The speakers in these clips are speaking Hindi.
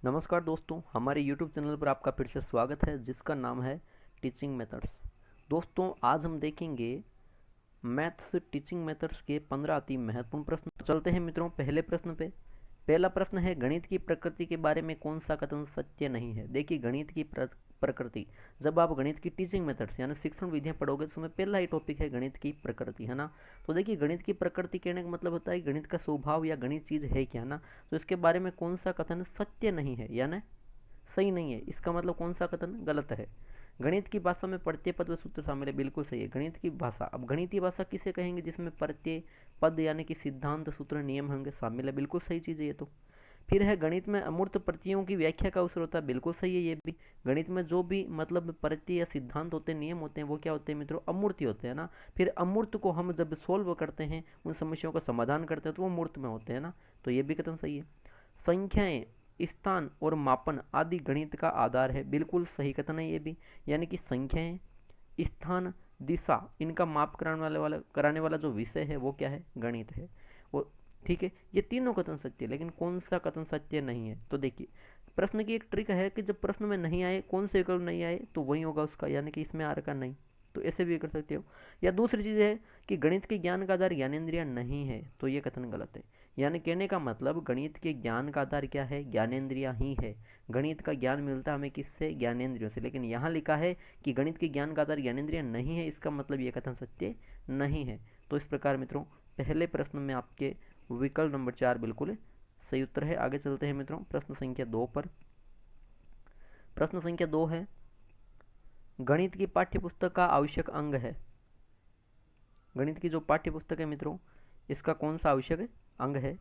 नमस्कार दोस्तों, हमारे YouTube चैनल पर आपका फिर से स्वागत है जिसका नाम है टीचिंग मेथड्स। दोस्तों, आज हम देखेंगे मैथ्स टीचिंग मेथड्स के 15 अति महत्वपूर्ण प्रश्न। चलते हैं मित्रों पहले प्रश्न पे। पहला प्रश्न है, गणित की प्रकृति के बारे में कौन सा कथन सत्य नहीं है। देखिए, गणित की प्रकृति, जब आप गणित की टीचिंग मेथड्स यानी शिक्षण विधियां पढ़ोगे तो उसमें पहला ही टॉपिक है गणित की प्रकृति, है ना। तो देखिए, गणित की प्रकृति कहने का मतलब होता है गणित का स्वभाव या गणित चीज है क्या ना। तो इसके बारे में कौन सा कथन सत्य नहीं है यानी सही नहीं है, इसका मतलब कौन सा कथन गलत है। गणित की भाषा में प्रत्यय पद व सूत्र शामिल है, बिल्कुल सही है। गणित की भाषा, अब गणितीय भाषा किसे कहेंगे जिसमें प्रत्यय पद यानी कि सिद्धांत सूत्र नियम होंगे शामिल है, बिल्कुल सही चीज़ है ये तो। फिर है, गणित में अमूर्त प्रत्ययों की व्याख्या का अवसर होता है, बिल्कुल सही है ये भी। गणित में जो भी मतलब प्रत्यय या सिद्धांत होते हैं, नियम होते हैं, वो क्या होते हैं मित्रों, अमूर्त होते हैं ना। फिर अमूर्त को हम जब सोल्व करते हैं, उन समस्याओं का समाधान करते हैं, तो वो मूर्त में होते हैं ना। तो ये भी कथन सही है। संख्याएं, स्थान और मापन आदि गणित का आधार है, बिल्कुल सही कथन है ये भी। यानी कि संख्याएं, स्थान, दिशा, इनका माप कराने वाला जो विषय है वो क्या है, गणित है। और ठीक है, ये तीनों कथन सत्य है, लेकिन कौन सा कथन सत्य नहीं है। तो देखिए, प्रश्न की एक ट्रिक है कि जब प्रश्न में नहीं आए, कौन से विकल्प नहीं आए, तो वही होगा उसका, यानी कि इसमें आ रखा नहीं, तो ऐसे भी कर सकते हो। या दूसरी चीज़ है कि गणित के ज्ञान का आधार ज्ञानेंद्रिय नहीं है, तो ये कथन गलत है। यानी कहने का मतलब गणित के ज्ञान का आधार क्या है, ज्ञानेंद्रिय ही है। गणित का ज्ञान मिलता है हमें किससे, ज्ञानेंद्रियों से। लेकिन यहाँ लिखा है कि गणित के ज्ञान का आधार ज्ञानेंद्रिय नहीं है, इसका मतलब ये कथन सत्य नहीं है। तो इस प्रकार मित्रों, पहले प्रश्न में आपके विकल्प नंबर 4 बिल्कुल सही उत्तर है। आगे चलते हैं मित्रों प्रश्न संख्या 2 पर। प्रश्न संख्या 2 है, गणित की पाठ्यपुस्तक का आवश्यक अंग है। गणित की जो पाठ्यपुस्तक है मित्रों, इसका कौन सा आवश्यक अंग है।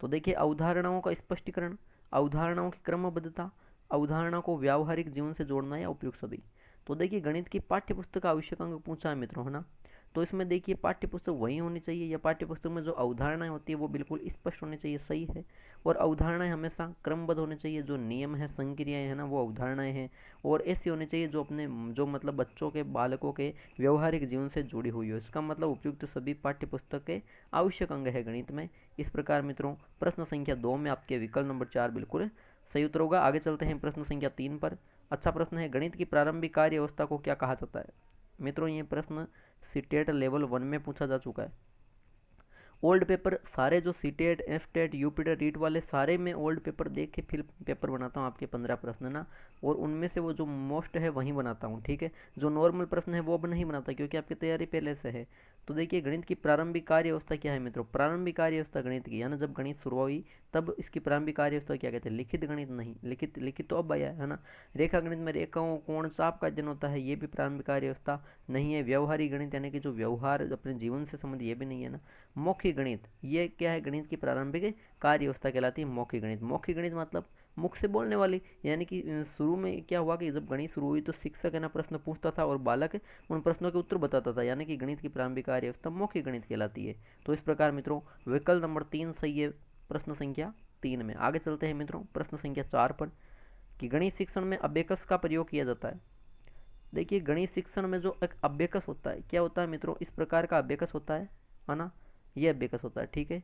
तो देखिए, अवधारणाओं का स्पष्टीकरण, अवधारणाओं की क्रमबद्धता, अवधारणा को व्यावहारिक जीवन से जोड़ना या उपयुक्त सभी। तो देखिए, गणित की पाठ्यपुस्तक का आवश्यक अंग पूछा है मित्रों, है ना। तो इसमें देखिए, पाठ्यपुस्तक वही होनी चाहिए, या पाठ्यपुस्तक में जो अवधारणाएं होती है वो बिल्कुल स्पष्ट होनी चाहिए, सही है। और अवधारणाएं हमेशा क्रमबद्ध होनी चाहिए, जो नियम है, संक्रियाएं है ना, वो अवधारणाएं हैं। और ऐसी होनी चाहिए जो अपने जो मतलब बच्चों के, बालकों के व्यवहारिक जीवन से जुड़ी हुई हो। इसका मतलब उपयुक्त सभी पाठ्यपुस्तक के आवश्यक अंग है गणित में। इस प्रकार मित्रों, प्रश्न संख्या 2 में आपके विकल्प नंबर 4 बिल्कुल सही उत्तर होगा। आगे चलते हैं प्रश्न संख्या 3 पर। अच्छा प्रश्न है, गणित की प्रारंभिक कार्य अवस्था को क्या कहा जाता है। मित्रों, ये प्रश्न सीटेट लेवल 1 में पूछा जा चुका है। ओल्ड पेपर सारे जो सीटेट, एफटेट, यूपीटेट, रीट वाले सारे मैं ओल्ड पेपर देख के फिर पेपर बनाता हूँ, आपके 15 प्रश्न ना। और उनमें से वो जो मोस्ट है वही बनाता हूँ, ठीक है। जो नॉर्मल प्रश्न है वो अब नहीं बनाता, क्योंकि आपकी तैयारी पहले से है। तो देखिए, गणित की प्रारंभिक कार्य अवस्था क्या है मित्रों, प्रारंभिक कार्य अवस्था गणित की, यानी जब गणित शुरू हुई तब इसकी प्रारंभिक कार्य अवस्था क्या कहते हैं, लिखित गणित नहीं, लिखित लिखित तो अब आया है ना। रेखा गणित में रेखाओं, कोण, चाप का अध्ययन होता है, ये भी प्रारंभिक कार्य अवस्था नहीं है। व्यवहारिक गणित यानी कि जो व्यवहार अपने जीवन से संबंधित, ये भी नहीं है ना। मौखिक गणित, ये क्या है, गणित की प्रारंभिक कार्य अवस्था कहलाती है मौखिक गणित। मौखिक गणित मतलब मुख से बोलने वाली, यानी कि शुरू में क्या हुआ कि जब गणित शुरू हुई तो शिक्षक है ना प्रश्न पूछता था और बालक उन प्रश्नों के उत्तर बताता था, यानी कि गणित की प्रारंभिक कार्य अवस्था मौखिक गणित कहलाती है। तो इस प्रकार मित्रों, विकल्प नंबर 3 सही है प्रश्न संख्या 3 में। आगे चलते हैं मित्रों प्रश्न संख्या 4 पर, कि गणित शिक्षण में अबेकस का प्रयोग किया जाता है। देखिए, गणित शिक्षण में जो एक अबेकस होता है, क्या होता है मित्रों, इस प्रकार का अबेकस होता है ना, ये अबेकस होता है, ठीक है।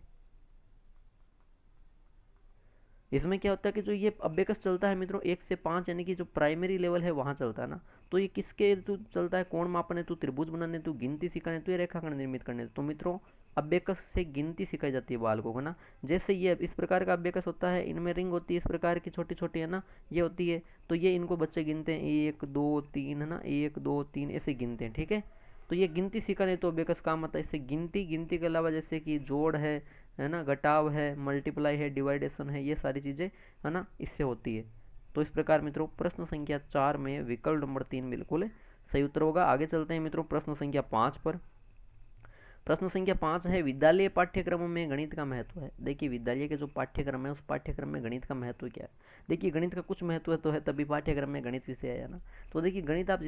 इसमें क्या होता है कि जो ये अबेकस चलता है मित्रों 1 से 5, यानी कि जो प्राइमरी लेवल है वहां चलता है ना। तो ये किसके हेतु चलता है, कोण मापन हेतु, त्रिभुज बनाने हेतु, गिनती सिखाने हेतु, या रेखाखंड निर्मित करने हेतु। तो मित्रों, अबेकस से गिनती सिखाई जाती है बालकों को ना। जैसे ये इस प्रकार का अबेकस होता है, इनमें रिंग होती है इस प्रकार की छोटी छोटी, है ना, ये होती है। तो ये इनको बच्चे गिनते हैं 1 2 3, है ना, 1 2 3 ऐसे गिनते हैं, ठीक है। तो ये गिनती सिखाने तो अबेकस काम आता है। इससे गिनती, गिनती के अलावा जैसे कि जोड़ है ना, घटाव है, मल्टीप्लाई है, डिवाइडेशन है, ये सारी चीज़ें है ना, इससे होती है। तो इस प्रकार मित्रों, प्रश्न संख्या 4 में विकल्प नंबर 3 बिल्कुल सही उत्तर होगा। आगे चलते हैं मित्रों प्रश्न संख्या 5 पर। प्रश्न संख्या 5 है, विद्यालय पाठ्यक्रमों में गणित का महत्व है। देखिए, विद्यालय के जो पाठ्यक्रम है उस पाठ्यक्रम में गणित का महत्व क्या है। देखिए, गणित का कुछ महत्व तो है, तभी पाठ्यक्रम में गणित विषय आया ना। तो देखिए, गणित आप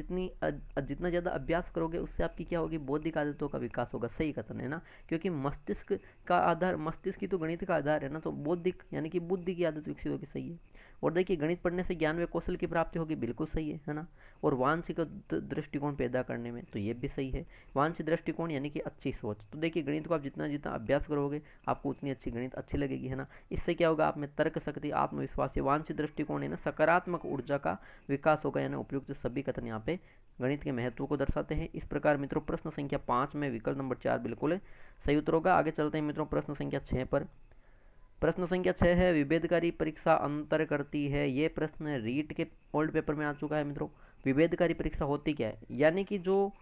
जितना ज़्यादा अभ्यास करोगे उससे आपकी क्या होगी, बौद्धिक आदतों का विकास होगा, सही कथन है ना। क्योंकि मस्तिष्क का आधार, मस्तिष्क ही तो गणित का आधार है ना। तो बौद्धिक यानी कि बुद्धि की आदत विकसित होगी, सही है। और देखिए गणित पढ़ने से ज्ञान व कौशल की प्राप्ति होगी, बिल्कुल सही है ना। और वांछित दृष्टिकोण पैदा करने में, तो ये भी सही है। वांछित दृष्टिकोण यानी कि अच्छी सोच। तो देखिए गणित को आप जितना जितना अभ्यास करोगे आपको उतनी अच्छी गणित अच्छी लगेगी, है ना। इससे क्या होगा, आप में तर्क शक्ति, आत्मविश्वास, वांछित दृष्टिकोण है ना, सकारात्मक ऊर्जा का विकास होगा, यानी उपयुक्त सभी कथन यहाँ पे गणित के महत्व को दर्शाते हैं। इस प्रकार मित्रों प्रश्न संख्या 5 में विकल्प नंबर 4 बिल्कुल सही उत्तर होगा। आगे चलते हैं मित्रों प्रश्न संख्या 6 पर। प्रश्न संख्या 6 है, विभेदकारी परीक्षा अंतर करती है। ये प्रश्न रीट के ओल्ड पेपर में आ चुका है मित्रों। विभेदकारी परीक्षा होती क्या है, यानी कि जो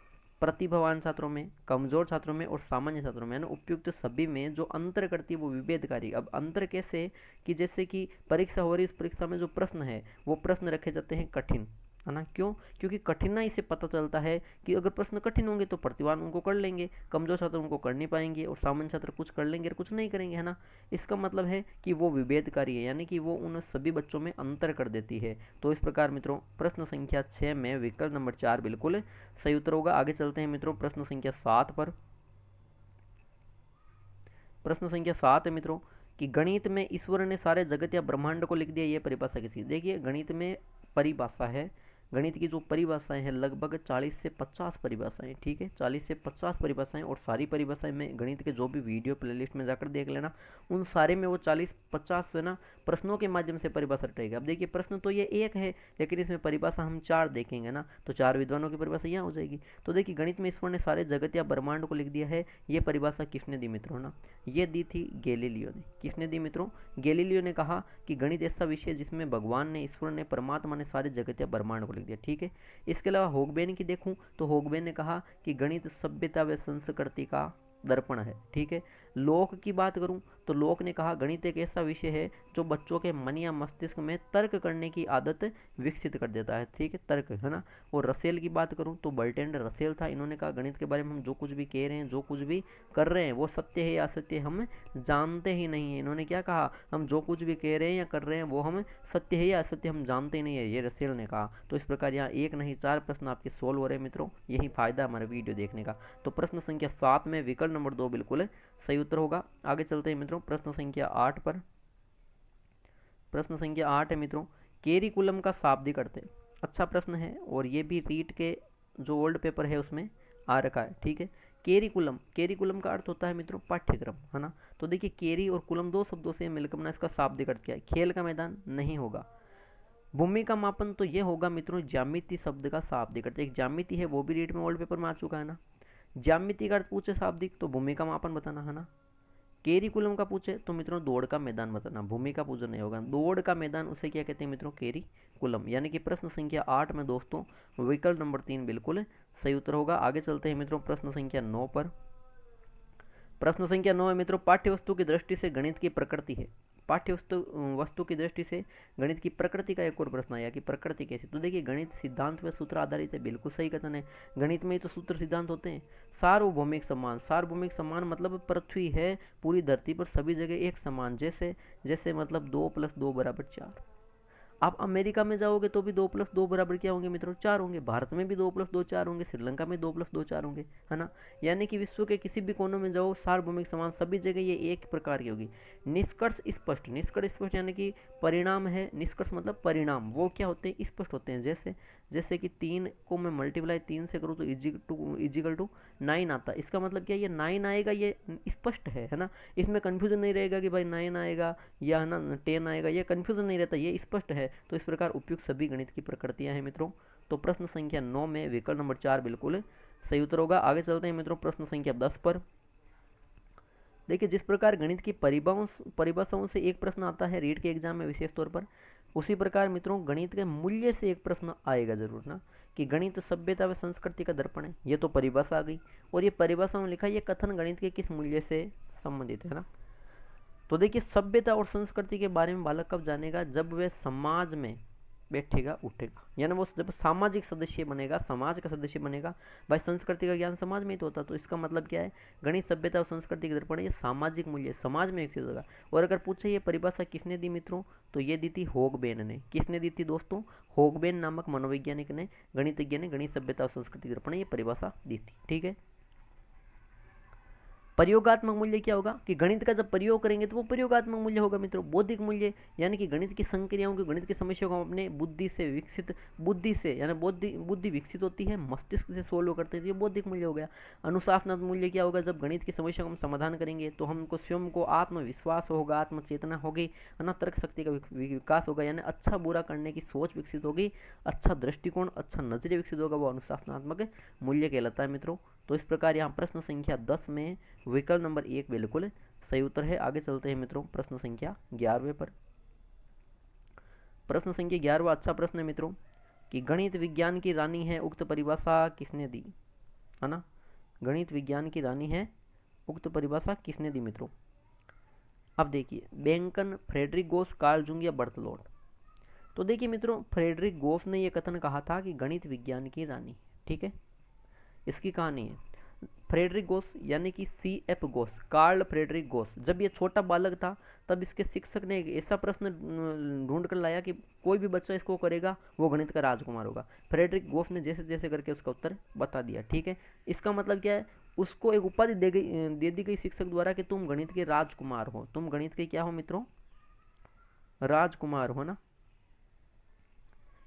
प्रतिभावान छात्रों में, कमजोर छात्रों में और सामान्य छात्रों में, उपयुक्त सभी में जो अंतर करती है वो विभेदकारी। अब अंतर कैसे, कि जैसे कि परीक्षा हो रही, इस परीक्षा में जो प्रश्न है वो प्रश्न रखे जाते हैं कठिन, है ना। क्यों, क्योंकि कठिनाई से पता चलता है कि अगर प्रश्न कठिन होंगे तो प्रतिभावान उनको कर लेंगे, कमजोर छात्र उनको कर नहीं पाएंगे, और सामान्य छात्र कुछ कर लेंगे और कुछ नहीं करेंगे, है ना। इसका मतलब है कि वो विभेदकारी है, यानी कि वो उन सभी बच्चों में अंतर कर देती है। तो इस प्रकार मित्रों प्रश्न संख्या 6 में विकल्प नंबर 4 बिल्कुल सही उत्तर होगा। आगे चलते हैं मित्रों प्रश्न संख्या 7 पर। प्रश्न संख्या 7 है मित्रों कि गणित में ईश्वर ने सारे जगत या ब्रह्मांड को लिख दिया, ये परिभाषा किसी। देखिए गणित में परिभाषा है, गणित की जो परिभाषाएं हैं लगभग 40 से 50 परिभाषाएं, ठीक है, 40 से 50 परिभाषाएं। और सारी परिभाषाएं में गणित के जो भी वीडियो प्लेलिस्ट में जाकर देख लेना, उन सारे में वो 40-50 है ना प्रश्नों के माध्यम से परिभाषा रहेगा। अब देखिए प्रश्न तो ये एक है, लेकिन इसमें परिभाषा हम 4 देखेंगे ना, तो 4 विद्वानों की परिभाषा यहाँ हो जाएगी। तो देखिए गणित में ईश्वर ने सारे जगत या ब्रह्मांड को लिख दिया है, ये परिभाषा किसने दी मित्रों ना, ये दी थी गैलीलियो ने। किसने दी मित्रों, गैलीलियो ने कहा कि गणित ऐसा विषय जिसमें भगवान ने, ईश्वर ने, परमात्मा ने सारे जगत या ब्रह्मांड को लिख दिया, ठीक है। इसके अलावा होगबेन की देखूं तो होगबेन ने कहा कि गणित सभ्यता व संस्कृति का दर्पण है, ठीक है। लोक की बात करूं तो लोक ने कहा गणित एक ऐसा विषय है जो बच्चों के मन या मस्तिष्क में तर्क करने की आदत विकसित कर देता है, ठीक है, तर्क, है ना। और रसेल की बात करूं तो बर्टैंड रसेल था, इन्होंने कहा गणित के बारे में हम जो कुछ भी कह रहे हैं, जो कुछ भी कर रहे हैं वो सत्य है या असत्य हम जानते ही नहीं है। इन्होंने क्या कहा, हम जो कुछ भी कह रहे हैं या कर रहे हैं वो हम सत्य है या असत्य हम जानते ही नहीं है, ये रसेल ने कहा। तो इस प्रकार यहाँ एक नहीं 4 प्रश्न आपके सोल्व हो रहे हैं मित्रों, यही फायदा हमारे वीडियो देखने का। तो प्रश्न संख्या 7 में विकल्प नंबर 2 बिल्कुल सही उत्तर होगा। आगे चलते हैं मित्रों प्रश्न संख्या 8 पर। प्रश्न संख्या 8 है मित्रों, केरिकुलम का शाब्दिक अर्थ है। अच्छा प्रश्न है, और ये भी रीट के जो ओल्ड पेपर है उसमें आ रखा है, ठीक है। केरिकुलम, केरिकुलम का अर्थ होता है मित्रों पाठ्यक्रम, है ना। तो देखिए केरी और कुलम दो शब्दों से मिलकर बना, इसका शाब्दिक अर्थ क्या है, खेल का मैदान नहीं होगा। भूमि का मापन तो ये होगा मित्रों ज्यामिति शब्द का शाब्दिक अर्थ, एक ज्यामिति है वो भी रीट में ओल्ड पेपर में आ चुका है ना। ज्यामिति का अर्थ पूछे शाब्दिक तो भूमि का मापन बताना, है ना। केरिकुलम का पूछे तो मित्रों दौड़ का मैदान बताना, भूमि का पूजन नहीं होगा, दौड़ का मैदान उसे क्या कहते हैं मित्रों, केरिकुलम। यानी कि प्रश्न संख्या 8 में दोस्तों विकल्प नंबर 3 बिल्कुल सही उत्तर होगा। आगे चलते हैं मित्रों प्रश्न संख्या 9 पर। प्रश्न संख्या 9 है मित्रों, पाठ्य वस्तु की दृष्टि से गणित की प्रकृति है। पाठ्य वस्तु की दृष्टि से गणित की प्रकृति का एक और प्रश्न आया कि प्रकृति कैसी। तो देखिए गणित सिद्धांत व सूत्र आधारित है, बिल्कुल सही कथन है। गणित में ही तो सूत्र सिद्धांत होते हैं। सार्वभौमिक सम्मान, सार्वभौमिक सम्मान मतलब पृथ्वी है पूरी धरती पर सभी जगह एक समान, जैसे जैसे मतलब 2 + 2 = 4। आप अमेरिका में जाओगे तो भी 2 + 2 बराबर क्या होंगे मित्रों, 4 होंगे। भारत में भी 2 + 2 4 होंगे, श्रीलंका में 2 + 2 4 होंगे, है ना। यानी कि विश्व के किसी भी कोने में जाओ सार्वभौमिक समान सभी जगह ये एक प्रकार की होगी। निष्कर्ष स्पष्ट, निष्कर्ष स्पष्ट यानी कि परिणाम है, निष्कर्ष मतलब परिणाम, वो क्या होते हैं, स्पष्ट होते हैं। जैसे जैसे कि 3 को मैं मल्टीप्लाई 3 से करूँ तो इजिकल टू 9 आता है। इसका मतलब क्या, ये 9 आएगा, ये स्पष्ट है ना। इसमें कन्फ्यूजन नहीं रहेगा कि भाई 9 आएगा या है ना 10 आएगा, ये कन्फ्यूजन नहीं रहता, ये स्पष्ट है। तो इस प्रकार उपयुक्त सभी गणित की प्रकृतियां हैं मित्रों। तो प्रश्न संख्या 9 में विकल्प नंबर 4 बिल्कुल सही उत्तर होगा। आगे चलते हैं मित्रों प्रश्न संख्या 10 पर। देखिए जिस प्रकार गणित की परिभाषाओं से एक प्रश्न आता है रीट के एग्जाम में विशेष तौर पर, उसी प्रकार मित्रों गणित के मूल्य से एक प्रश्न आएगा जरूर ना, कि गणित सभ्यता व संस्कृति का दर्पण है। ये तो परिभाषा आ गई, और ये परिभाषा में लिखा है ये कथन गणित के किस मूल्य से संबंधित है ना। तो देखिए सभ्यता और संस्कृति के बारे में बालक कब जानेगा, जब वह समाज में बैठेगा उठेगा, यानी वो जब सामाजिक सदस्य बनेगा, समाज का सदस्य बनेगा। भाई संस्कृति का ज्ञान समाज में ही तो होता, तो इसका मतलब क्या है, गणित सभ्यता और संस्कृति के दर्पण ये सामाजिक मूल्य समाज में विकसित होगा। और अगर पूछे ये परिभाषा किसने दी मित्रों, तो ये दी थी होगबेन ने। किसने दी थी दोस्तों, होगबेन नामक मनोवैज्ञानिक ने, गणितज्ञ ने गणित सभ्यता और संस्कृति के दर्पण ये परिभाषा दी थी, ठीक है। प्रयोगात्मक मूल्य क्या होगा कि गणित का जब प्रयोग करेंगे तो वो प्रयोगात्मक मूल्य होगा मित्रों। बौद्धिक मूल्य यानी कि गणित की संक्रियाओं की, गणित की समस्या को हम अपने बुद्धि से विकसित, बुद्धि से यानी बुद्धि विकसित होती है, मस्तिष्क से सोल्व करते हैं, तो ये बौद्धिक मूल्य हो गया। अनुशासनात्मक मूल्य क्या होगा, जब गणित की समस्या को हम समाधान करेंगे तो हमको स्वयं को आत्मविश्वास होगा, आत्मचेतना होगी, है ना, तर्क शक्ति का विकास होगा, यानी अच्छा बुरा करने की सोच विकसित होगी, अच्छा दृष्टिकोण, अच्छा नजरिया विकसित होगा, वो अनुशासनात्मक मूल्य कहलाता है मित्रों। तो इस प्रकार यहाँ प्रश्न संख्या 10 में विकल्प नंबर 1 बिल्कुल सही उत्तर है। आगे चलते हैं मित्रों प्रश्न संख्या 11वें पर। प्रश्न संख्या 11वां अच्छा प्रश्न है मित्रों कि गणित विज्ञान की रानी है, उक्त परिभाषा किसने दी, है ना। गणित विज्ञान की रानी है, उक्त परिभाषा किसने दी मित्रों। अब देखिए, बेंकन, फ्रेडरिक गोस, कार्ल जूंग या बर्तलोट। तो देखिए मित्रों, फ्रेडरिक गोस ने यह कथन कहा था कि गणित विज्ञान की रानी, ठीक है, इसकी कहानी है। फ्रेडरिक गोस यानी कि C.F. गोस, कार्ल फ्रेडरिक गोस, जब ये छोटा बालक था तब इसके शिक्षक ने एक ऐसा प्रश्न ढूंढ कर लाया कि कोई भी बच्चा इसको करेगा वो गणित का राजकुमार होगा। फ्रेडरिक गोस ने जैसे जैसे करके उसका उत्तर बता दिया, ठीक है। इसका मतलब क्या है, उसको एक उपाधि दे दी गई शिक्षक द्वारा कि तुम गणित के राजकुमार हो, तुम गणित के क्या हो मित्रों, राजकुमार हो ना।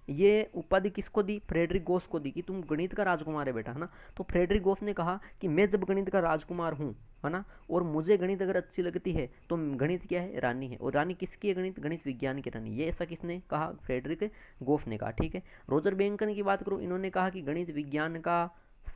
ये उपाधि किसको दी, फ्रेडरिक गोस को दी कि तुम गणित का राजकुमार है बेटा, है ना। तो फ्रेडरिक गोस ने कहा कि मैं जब गणित का राजकुमार हूँ, है ना, और मुझे गणित अगर अच्छी लगती है तो गणित क्या है, रानी है। और रानी किसकी है, गणित, गणित विज्ञान की रानी। ये ऐसा किसने कहा, फ्रेडरिक गोस ने कहा, ठीक है। रोजर बेंकन की बात करूँ, इन्होंने कहा कि गणित विज्ञान का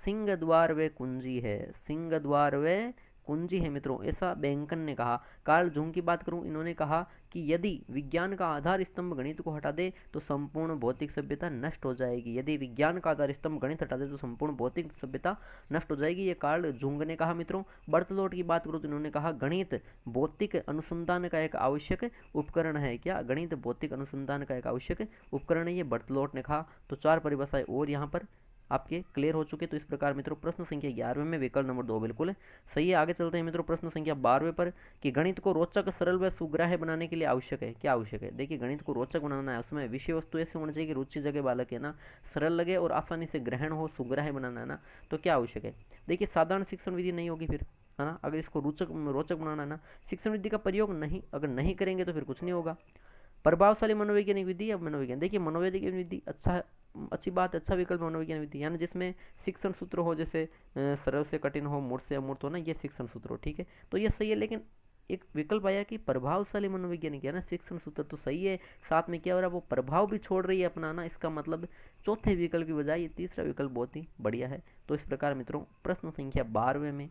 सिंह द्वार व कुंजी है, सिंह द्वार व कुंजी है मित्रों, ऐसा बेंकन ने कहा। कार्ल जूंग की बात करूं, इन्होंने कहा कि यदि विज्ञान का आधार स्तंभ गणित को हटा दे तो संपूर्ण भौतिक सभ्यता नष्ट हो जाएगी। यदि विज्ञान का आधार स्तंभ गणित हटा दे तो संपूर्ण भौतिक सभ्यता नष्ट हो जाएगी, ये कार्ल जूंग ने कहा मित्रों। बर्तलोट की बात करूं तो इन्होंने कहा गणित भौतिक अनुसंधान का एक आवश्यक उपकरण है। क्या, गणित भौतिक अनुसंधान का एक आवश्यक उपकरण है, ये बर्तलोट ने कहा। तो 4 परिभाषाएं और यहाँ पर आपके क्लियर हो चुके। तो इस प्रकार मित्रों प्रश्न संख्या 11वें में विकल्प नंबर 2 बिल्कुल सही है। आगे चलते हैं मित्रों प्रश्न संख्या 12वें पर कि गणित को रोचक, सरल व सुग्राह्य बनाने के लिए आवश्यक है, क्या आवश्यक है। देखिए, गणित को रोचक बनाना है, उसमें विषय वस्तु ऐसे होनी चाहिए कि रुचि जगह बालक है ना, सरल लगे और आसानी से ग्रहण हो, सुग्राह्य बनाना है ना, तो क्या आवश्यक है। देखिए, साधारण शिक्षण विधि नहीं होगी फिर, है ना, अगर इसको रोचक बनाना है ना, शिक्षण विधि का प्रयोग नहीं, अगर नहीं करेंगे तो फिर कुछ नहीं होगा। प्रभावशाली मनोवैज्ञानिक विधि या मनोविज्ञान, देखिए मनोवैज्ञानिक विधि अच्छा, अच्छी बात, अच्छा विकल्प मनोविज्ञान विधि, यानी जिसमें शिक्षण सूत्र हो, जैसे सरल से कठिन हो, मूर्त से अमूर्त हो ना, ये शिक्षण सूत्र हो, ठीक है, तो ये सही है। लेकिन एक विकल्प आया कि प्रभावशाली मनोवैज्ञानिक, है ना, शिक्षण सूत्र तो सही है, साथ में क्या हो रहा है, वो प्रभाव भी छोड़ रही है अपनाना, इसका मतलब चौथे विकल्प की बजाय ये तीसरा विकल्प बहुत ही बढ़िया है। तो इस प्रकार मित्रों प्रश्न संख्या 12वें में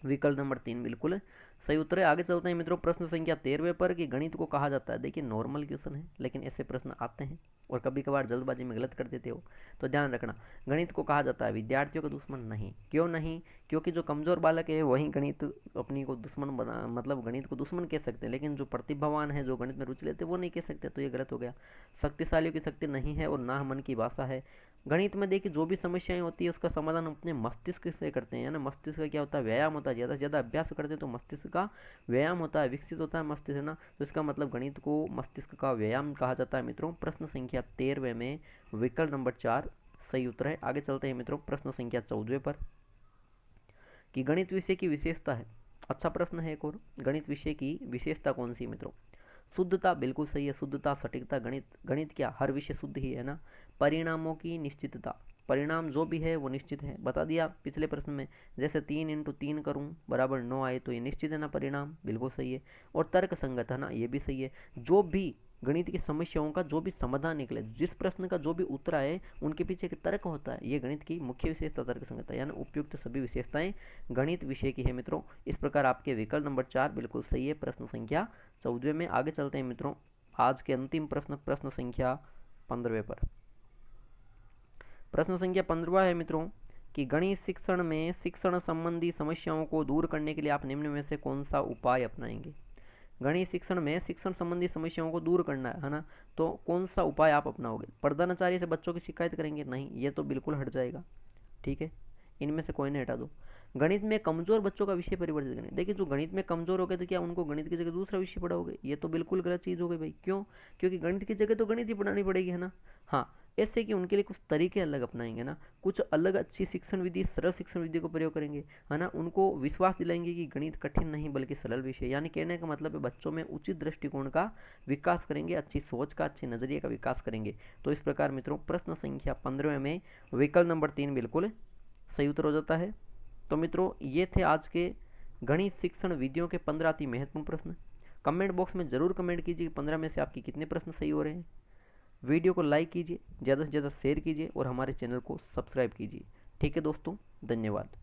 विकल्प नंबर 3 बिल्कुल सही उत्तर है। आगे चलते हैं मित्रों प्रश्न संख्या 13वें पर कि गणित को कहा जाता है। देखिए, नॉर्मल क्वेश्चन है लेकिन ऐसे प्रश्न आते हैं और कभी कभार जल्दबाजी में गलत कर देते हो, तो ध्यान रखना। गणित को कहा जाता है विद्यार्थियों का दुश्मन नहीं। क्यों नहीं, क्योंकि जो कमजोर बालक है वही गणित अपनी को दुश्मन बना, मतलब गणित को दुश्मन कह सकते हैं, लेकिन जो प्रतिभावान है, जो गणित में रुचि लेते हैं, वो नहीं कह सकते, तो ये गलत हो गया। शक्तिशालियों की शक्ति नहीं है और ना मन की भाषा है। गणित में देखिए जो भी समस्याएं होती है उसका समाधान अपने मस्तिष्क से करते हैं, ना, मस्तिष्क का क्या होता है, व्यायाम होता है, ज़्यादा से ज़्यादा अभ्यास करते हैं तो मस्तिष्क का व्यायाम होता है, विकसित होता है मस्तिष्क, है ना। तो इसका मतलब गणित को मस्तिष्क का व्यायाम कहा जाता है मित्रों। प्रश्न संख्या 13वें में विकल्प नंबर 4 सही उत्तर है। आगे चलते हैं मित्रों प्रश्न संख्या 14वें पर कि गणित विषय की विशेषता है। अच्छा प्रश्न है एक और, गणित विषय की विशेषता कौन सी मित्रों। शुद्धता बिल्कुल सही है, शुद्धता, सटीकता, गणित क्या, हर विषय शुद्ध ही है ना। परिणामों की निश्चितता, परिणाम जो भी है वो निश्चित है, बता दिया पिछले प्रश्न में, जैसे 3 × 3 करूँ बराबर 9 आए तो ये निश्चित है ना, परिणाम बिल्कुल सही है। और तर्क संगत है ना, ये भी सही है। जो भी गणित की समस्याओं का जो भी समाधान निकले, जिस प्रश्न का जो भी उत्तर आए, उनके पीछे एक तर्क होता है, ये गणित की मुख्य विशेषता तर्क संगत है, यानी उपयुक्त सभी विशेषताएं गणित विषय की है मित्रों। इस प्रकार आपके विकल्प नंबर 4 बिल्कुल सही है प्रश्न संख्या 14वें में। आगे चलते हैं मित्रों आज के अंतिम प्रश्न, प्रश्न संख्या 15वें पर। प्रश्न संख्या 15वां है मित्रों कि गणित शिक्षण में शिक्षण संबंधी समस्याओं को दूर करने के लिए आप निम्न में से कौन सा उपाय अपनाएंगे। गणित शिक्षण में शिक्षण संबंधी समस्याओं को दूर करना है ना, तो कौन सा उपाय आप अपनाओगे। प्रधानाचार्य से बच्चों की शिकायत करेंगे, नहीं, ये तो बिल्कुल हट जाएगा, ठीक है, इनमें से कोई नहीं हटा दो। गणित में कमजोर बच्चों का विषय परिवर्तित करें, देखिए जो गणित में कमजोर हो गए तो क्या उनको गणित की जगह दूसरा विषय पढ़ाओगे, ये तो बिल्कुल गलत चीज़ हो गई भाई। क्यों, क्योंकि गणित की जगह तो गणित ही पढ़ानी पड़ेगी, है ना। हाँ, ऐसे कि उनके लिए कुछ तरीके अलग अपनाएंगे ना, कुछ अलग अच्छी शिक्षण विधि, सरल शिक्षण विधि को प्रयोग करेंगे, है ना। उनको विश्वास दिलाएंगे कि गणित कठिन नहीं बल्कि सरल विषय, यानी कहने का मतलब है बच्चों में उचित दृष्टिकोण का विकास करेंगे, अच्छी सोच का, अच्छे नजरिए का विकास करेंगे। तो इस प्रकार मित्रों प्रश्न संख्या 15 में विकल्प नंबर 3 बिल्कुल सही उत्तर हो जाता है। तो मित्रों ये थे आज के गणित शिक्षण विधियों के 15 अति महत्वपूर्ण प्रश्न। कमेंट बॉक्स में जरूर कमेंट कीजिए कि 15 में से आपके कितने प्रश्न सही हो रहे हैं। वीडियो को लाइक कीजिए, ज़्यादा से ज़्यादा शेयर कीजिए और हमारे चैनल को सब्सक्राइब कीजिए। ठीक है दोस्तों, धन्यवाद।